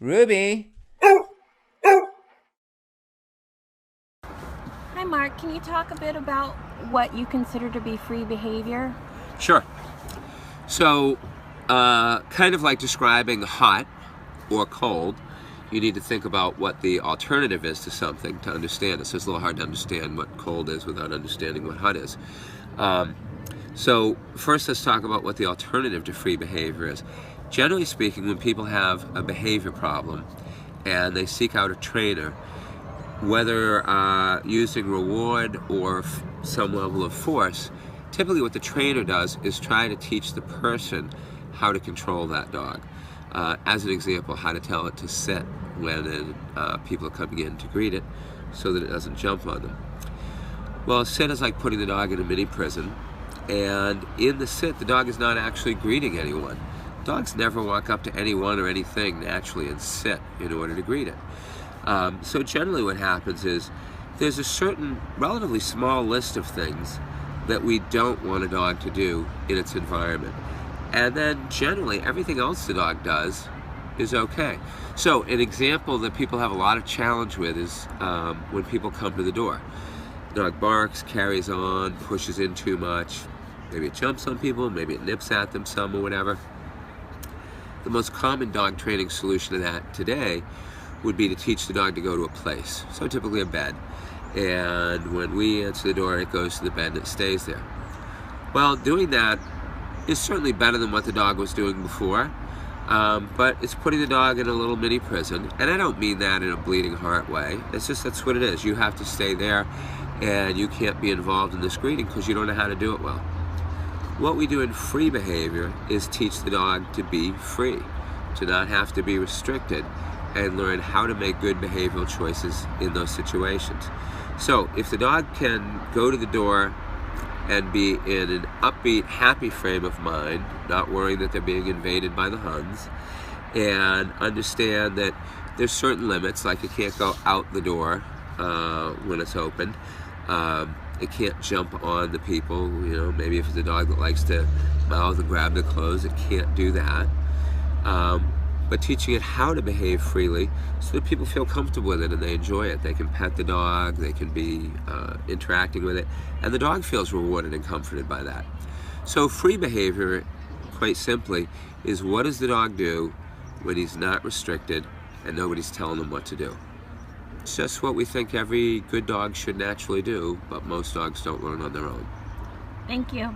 Ruby? Hi, Mark. Can you talk a bit about what you consider to be free behavior? Sure. So, kind of like describing hot or cold, you need to think about what the alternative is to something to understand it. So it's a little hard to understand what cold is without understanding what hot is. Um, so first let's talk about what the alternative to free behavior is. Generally speaking, when people have a behavior problem and they seek out a trainer, whether using reward or some level of force, typically what the trainer does is try to teach the person how to control that dog. As an example, how to tell it to sit when people are coming in to greet it so that it doesn't jump on them. Well, a sit is like putting the dog in a mini prison, and in the sit, the dog is not actually greeting anyone. Dogs never walk up to anyone or anything naturally and sit in order to greet it. So generally what happens is there's a certain relatively small list of things that we don't want a dog to do in its environment. And then generally everything else the dog does is okay. So an example that people have a lot of challenge with is when people come to the door. The dog barks, carries on, pushes in too much. Maybe it jumps on people, maybe it nips at them some or whatever. The most common dog training solution to that today would be to teach the dog to go to a place, so typically a bed. And when we answer the door, it goes to the bed and it stays there. Well, doing that is certainly better than what the dog was doing before, but it's putting the dog in a little mini prison. And I don't mean that in a bleeding heart way. It's just that's what it is. You have to stay there and you can't be involved in this greeting because you don't know how to do it well. What we do in free behavior is teach the dog to be free, to not have to be restricted, and learn how to make good behavioral choices in those situations. So if the dog can go to the door and be in an upbeat, happy frame of mind, not worrying that they're being invaded by the Huns, and understand that there's certain limits, like it can't go out the door when it's open. It can't jump on the people, maybe if it's a dog that likes to mouth and grab the clothes, it can't do that. But teaching it how to behave freely so that people feel comfortable with it and they enjoy it. They can pet the dog, they can be interacting with it, and the dog feels rewarded and comforted by that. So free behavior, quite simply, is what does the dog do when he's not restricted and nobody's telling him what to do. It's just what we think every good dog should naturally do, but most dogs don't learn on their own. Thank you.